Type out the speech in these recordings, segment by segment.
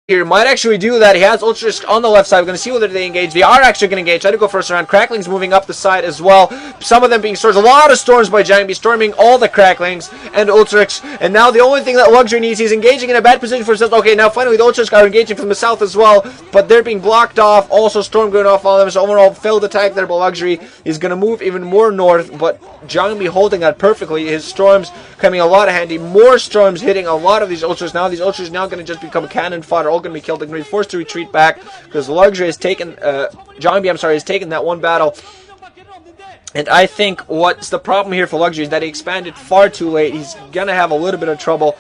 here might actually do that. He has Ultralisk on the left side. We're going to see whether they engage. They are actually going to engage. Try to go first round. Cracklings moving up the side as well. Some of them being storms. A lot of storms by JangBi, storming all the Cracklings and Ultralisk. And now the only thing that Luxury needs, he's engaging in a bad position for himself. Okay, now finally the Ultralisk are engaging from the south as well, but they're being blocked off. Also storm going off on them. So overall failed attack there, but Luxury is going to move even more north, but JangBi holding that perfectly. His storms coming a lot of handy. More storms hitting a lot of these Ultras. Now these Ultras now going to just become cannon fodder. All going to be killed. They're going to be forced to retreat back because Luxury has taken, JangBi, has taken that one battle. And I think what's the problem here for Luxury is that he expanded far too late. He's going to have a little bit of trouble.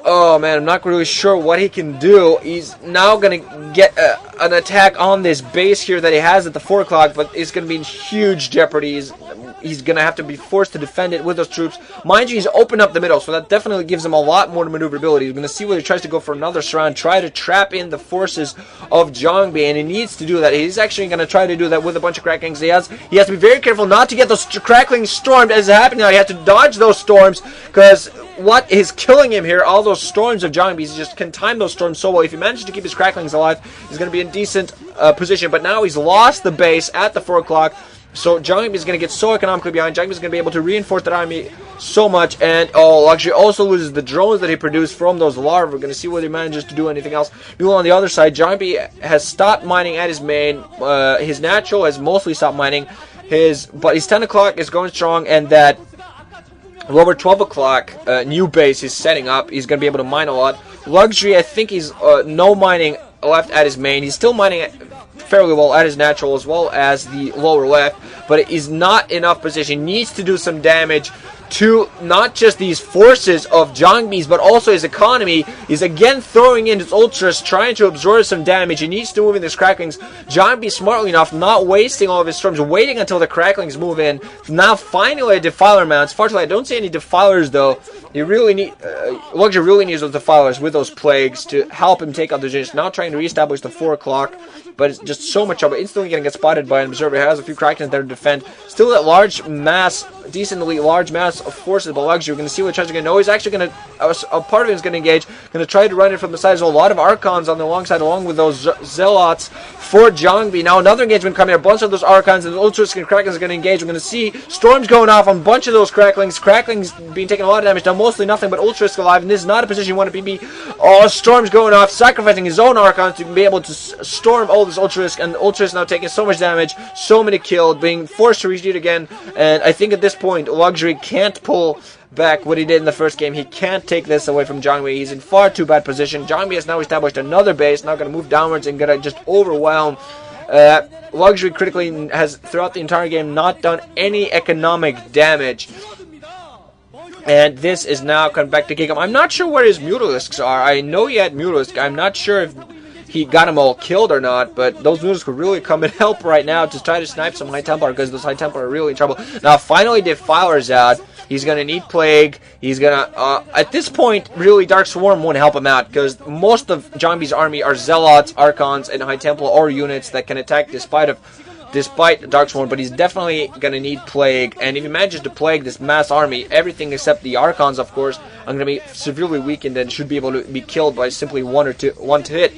Oh man, I'm not really sure what he can do. He's now going to get an attack on this base here that he has at the 4 o'clock, but it's going to be in huge jeopardy. He's going to have to be forced to defend it with those troops. Mind you, he's opened up the middle, so that definitely gives him a lot more maneuverability. He's going to see whether he tries to go for another surround, try to trap in the forces of JangBi, and he needs to do that. He's actually going to try to do that with a bunch of Cracklings. He has to be very careful not to get those Cracklings stormed as it's happening now. He has to dodge those storms, because what is killing him here, all those storms of JangBi, he just can time those storms so well. If he manages to keep his Cracklings alive, he's going to be in decent position, but now he's lost the base at the 4 o'clock. So JangBi is going to get so economically behind. JangBi is going to be able to reinforce that army so much. And Luxury also loses the drones that he produced from those larvae. We're going to see whether he manages to do anything else. Meanwhile, on the other side, JangBi has stopped mining at his main. His natural has mostly stopped mining. But his 10 o'clock is going strong, and that lower 12 o'clock new base is setting up. He's going to be able to mine a lot. Luxury, I think he's no mining left at his main. He's still mining fairly well at his natural as well as the lower left, but it is not enough position. He needs to do some damage to not just these forces of JangBi's, but also his economy. He's again throwing in his Ultras, trying to absorb some damage. He needs to move in his Cracklings. JangBi, smartly enough, not wasting all of his storms, waiting until the Cracklings move in. Now finally a Defiler mounts. Fortunately, I don't see any Defilers though. You really need, Luxury really needs those Defilers with those Plagues to help him take out the units. Now trying to reestablish the 4 o'clock, but it's just so much trouble. Instantly going to get spotted by an observer. He has a few Cracklings there to defend. Still that large mass, decently large mass of forces, but Luxury. We're going to see what Charge is going to know. He's actually going to, a part of him is going to engage, going to try to run it from the side. There's a lot of Archons on the long side, along with those Zealots for JangBi. Now another engagement coming. A bunch of those Archons and the Ultras and Cracklings are going to engage. We're going to see storms going off on a bunch of those Cracklings. Cracklings being taken a lot of damage. Now mostly nothing but Ultras alive, and this is not a position you want to be. Storms going off, sacrificing his own Archons to be able to storm all this Ultras, and Ultras now taking so much damage, so many killed, being forced to retreat again. And I think at this point, Luxury can't pull back what he did in the first game. He can't take this away from JangBi. He's in far too bad position. JangBi has now established another base, now going to move downwards and going to just overwhelm. Luxury critically has, throughout the entire game, not done any economic damage. And this is now coming back to kick him. I'm not sure where his Mutalisks are. I know he had Mutalisk. I'm not sure if he got them all killed or not, but those Mutalisks could really come and help right now to try to snipe some High Templar, because those High Templar are really in trouble. Now, finally, Defiler's out. He's going to need Plague. He's going to, at this point, really, Dark Swarm won't help him out, because most of JangBi's army are Zealots, Archons, and High Templar, or units that can attack despite Dark Swarm, but he's definitely going to need Plague. And if he manages to Plague this mass army, everything except the Archons, of course, are going to be severely weakened and should be able to be killed by simply one hit,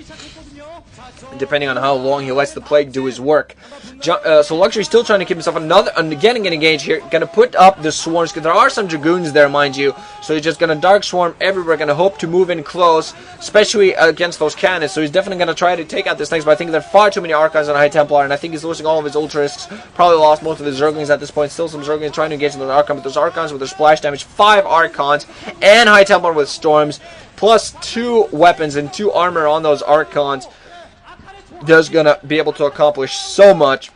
depending on how long he lets the Plague do his work. So Luxury's still trying to keep himself again engaged here. Going to put up the swarms, because there are some Dragoons there, mind you. So he's just going to Dark Swarm everywhere. Going to hope to move in close, especially against those cannons. So he's definitely going to try to take out this thing. But I think there are far too many Archons on High Templar, and I think he's losing all of his Ultras. Probably lost most of his Zerglings at this point. Still some Zerglings trying to engage in those Archons, but those Archons with their splash damage, 5 Archons, and High Templar with Storms, plus 2 weapons and 2 armor on those Archons. Just gonna be able to accomplish so much.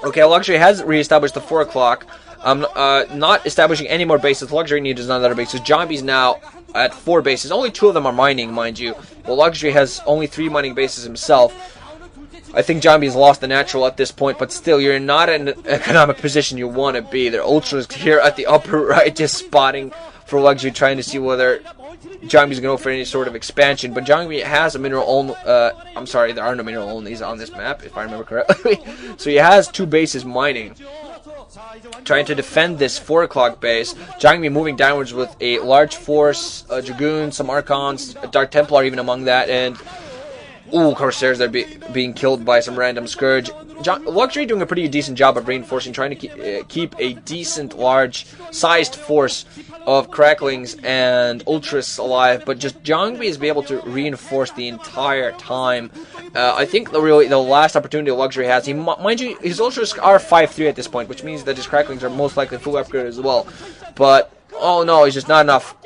Okay, Luxury has reestablished the 4 o'clock. Not establishing any more bases. Luxury needs another base. So JangBi's now at 4 bases. Only 2 of them are mining, mind you. Well, Luxury has only 3 mining bases himself. I think JangBi's lost the natural at this point, but still, you're not in an economic position you want to be. Their Ultras here at the upper right, just spotting for Luxury, trying to see whether JangBi's going to go for any sort of expansion. But JangBi has a mineral only. I'm sorry, there are no mineral onlys on this map, if I remember correctly. So he has 2 bases mining. trying to defend this 4 o'clock base. JangBi moving downwards with a large force, Dragoon, some Archons, a Dark Templar even among that, and ooh, Corsairs that are being killed by some random Scourge. Luxury doing a pretty decent job of reinforcing, trying to keep a decent large-sized force of Cracklings and Ultras alive, but just JangBi is be able to reinforce the entire time. I think the last opportunity Luxury has, mind you, his Ultras are 5-3 at this point, which means that his Cracklings are most likely full upgrade as well. But oh no, it's just not enough.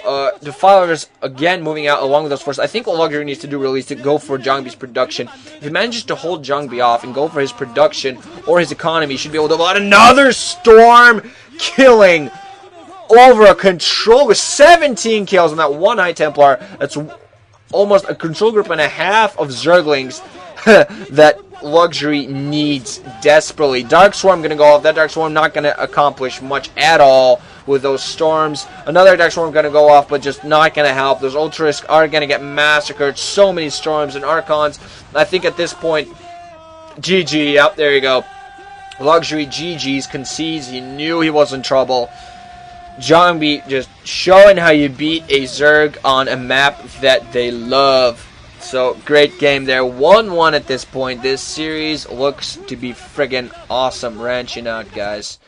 Defilers again moving out along with those forces. I think what Luxury needs to do really is to go for JangBi's production. If he manages to hold JangBi off and go for his production or his economy, he should be able to allow another storm killing over a control with 17 kills on that one High Templar. That's almost a control group and a half of Zerglings that Luxury needs desperately. Dark Swarm going to go off. That Dark Swarm not going to accomplish much at all with those storms. Another Dark Swarm going to go off, but just not going to help. Those Ultras are going to get massacred. So many storms and Archons. I think at this point, GG. Yep, there you go. Luxury GG's, concedes. He knew he was in trouble. JangBi just showing how you beat a Zerg on a map that they love. So, great game there. 1-1 at this point. This series looks to be friggin' awesome. Ranching out, guys.